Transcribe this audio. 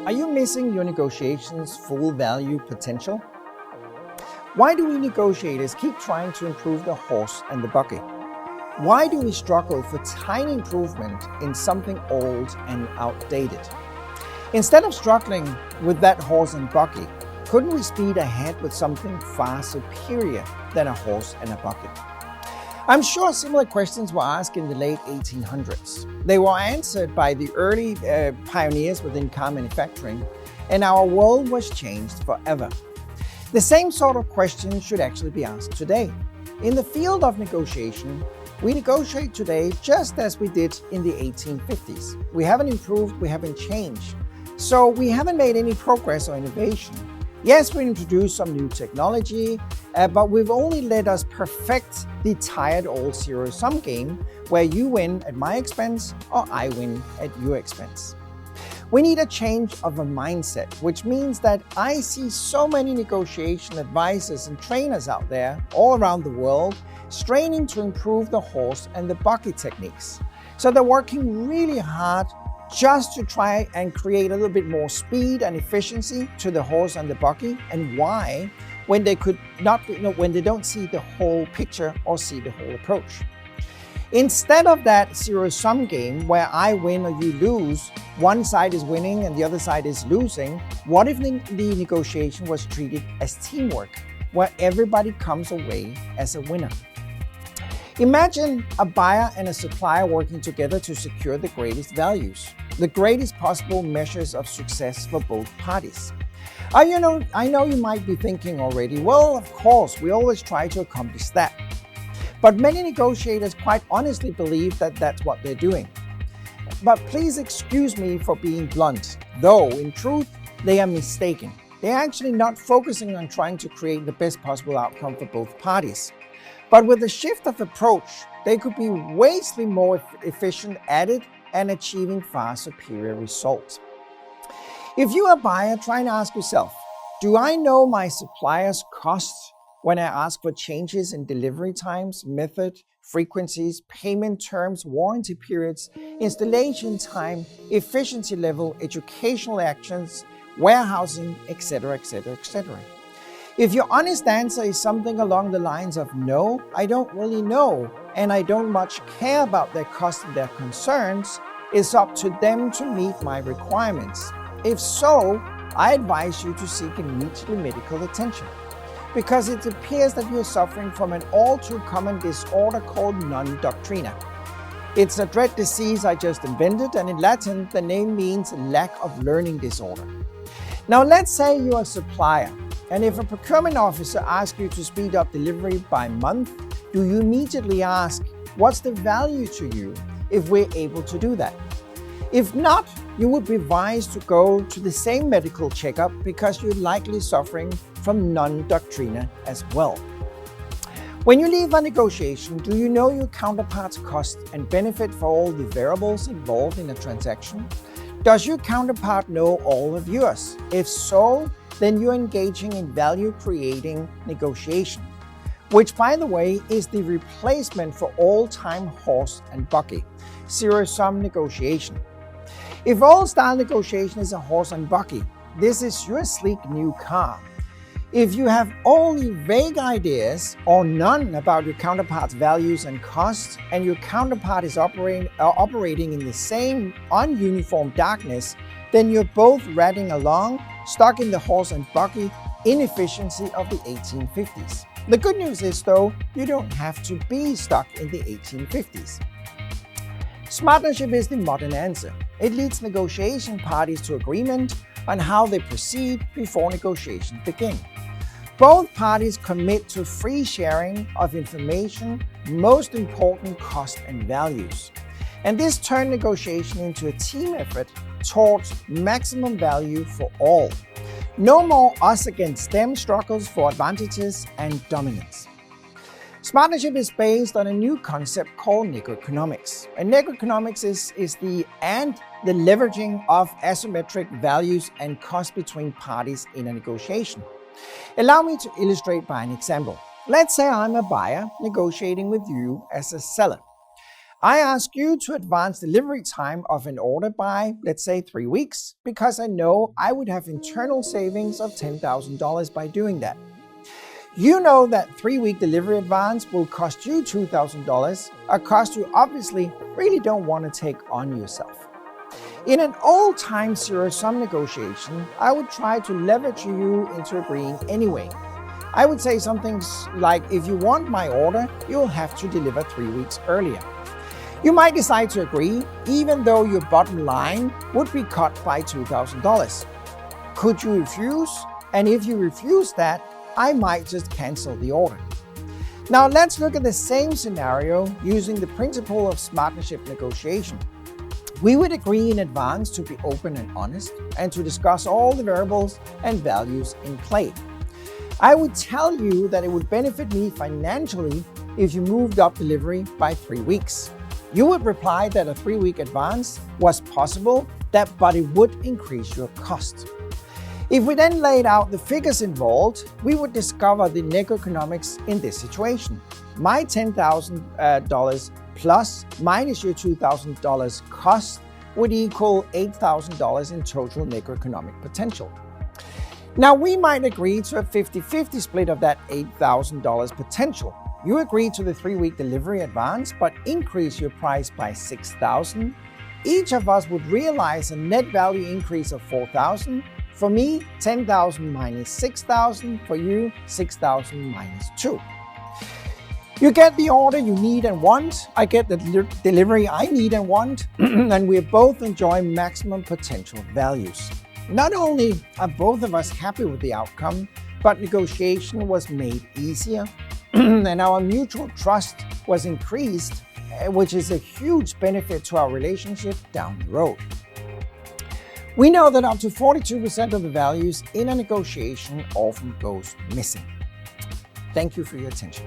Are you missing your negotiation's full value potential? Why do we negotiators keep trying to improve the horse and the buggy? Why do we struggle for tiny improvement in something old and outdated? Instead of struggling with that horse and buggy, couldn't we speed ahead with something far superior than a horse and a buggy? I'm sure similar questions were asked in the late 1800s. They were answered by the early pioneers within car manufacturing, and our world was changed forever. The same sort of question should actually be asked today. In the field of negotiation, we negotiate today just as we did in the 1850s. We haven't improved, we haven't changed. So we haven't made any progress or innovation. Yes, we introduced some new technology, but we've only let us perfect the tired old zero-sum game where you win at my expense or I win at your expense. We need a change of a mindset, which means that I see so many negotiation advisors and trainers out there all around the world straining to improve the horse and the buggy techniques. So they're working really hard just to try and create a little bit more speed and efficiency to the horse and the buggy. And why? When they could not, when they don't see the whole picture or see the whole approach. Instead of that zero-sum game where I win or you lose, one side is winning and the other side is losing, what if the negotiation was treated as teamwork, where everybody comes away as a winner? Imagine a buyer and a supplier working together to secure the greatest values, the greatest possible measures of success for both parties. I know you might be thinking already, well, of course, we always try to accomplish that. But many negotiators quite honestly believe that that's what they're doing. But please excuse me for being blunt, though in truth, they are mistaken. They're actually not focusing on trying to create the best possible outcome for both parties. But with a shift of approach, they could be vastly more efficient at it and achieving far superior results. If you are a buyer, try and ask yourself, do I know my supplier's costs when I ask for changes in delivery times, method, frequencies, payment terms, warranty periods, installation time, efficiency level, educational actions, warehousing, etc., etc., etc.? If your honest answer is something along the lines of no, I don't really know, and I don't much care about their costs and their concerns, it's up to them to meet my requirements. If so, I advise you to seek immediate medical attention, because it appears that you're suffering from an all too common disorder called non-doctrina. It's a dread disease I just invented, and in Latin, the name means lack of learning disorder. Now, let's say you're a supplier, and if a procurement officer asks you to speed up delivery by month, do you immediately ask, what's the value to you if we're able to do that? If not, you would be advised to go to the same medical checkup because you're likely suffering from non-doctrina as well. When you leave a negotiation, do you know your counterpart's cost and benefit for all the variables involved in a transaction? Does your counterpart know all of yours? If so, then you're engaging in value-creating negotiation, which, by the way, is the replacement for all-time horse and buggy, zero-sum negotiation. If old-style negotiation is a horse and buggy, this is your sleek new car. If you have only vague ideas or none about your counterpart's values and costs, and your counterpart is operating in the same ununiform darkness, then you're both ratting along, stuck in the horse and buggy inefficiency of the 1850s. The good news is, though, you don't have to be stuck in the 1850s. Smartnership is the modern answer. It leads negotiation parties to agreement on how they proceed before negotiations begin. Both parties commit to free sharing of information, most important costs and values. And this turned negotiation into a team effort towards maximum value for all. No more us against them struggles for advantages and dominance. Smartnership is based on a new concept called Negoeconomics. And Negoeconomics is the leveraging of asymmetric values and costs between parties in a negotiation. Allow me to illustrate by an example. Let's say I'm a buyer negotiating with you as a seller. I ask you to advance delivery time of an order by, let's say, 3 weeks, because I know I would have internal savings of $10,000 by doing that. You know that 3-week delivery advance will cost you $2,000, a cost you obviously really don't want to take on yourself. In an all-time zero-sum negotiation, I would try to leverage you into agreeing anyway. I would say something like, if you want my order, you'll have to deliver 3 weeks earlier. You might decide to agree, even though your bottom line would be cut by $2,000. Could you refuse? And if you refuse that, I might just cancel the order. Now let's look at the same scenario using the principle of partnership negotiation. We would agree in advance to be open and honest and to discuss all the variables and values in play. I would tell you that it would benefit me financially if you moved up delivery by 3 weeks. You would reply that a 3-week advance was possible, but it would increase your cost. If we then laid out the figures involved, we would discover the Negoeconomics in this situation. My $10,000 plus minus your $2,000 cost would equal $8,000 in total Negoeconomic potential. Now we might agree to a 50-50 split of that $8,000 potential. You agree to the 3-week delivery advance, but increase your price by $6,000. Each of us would realize a net value increase of $4,000. For me, $10,000 minus $6,000. For you, $6,000 minus $2,000. You get the order you need and want. I get the delivery I need and want. And we both enjoy maximum potential values. Not only are both of us happy with the outcome, but negotiation was made easier and our mutual trust was increased, which is a huge benefit to our relationship down the road. We know that up to 42% of the values in a negotiation often goes missing. Thank you for your attention.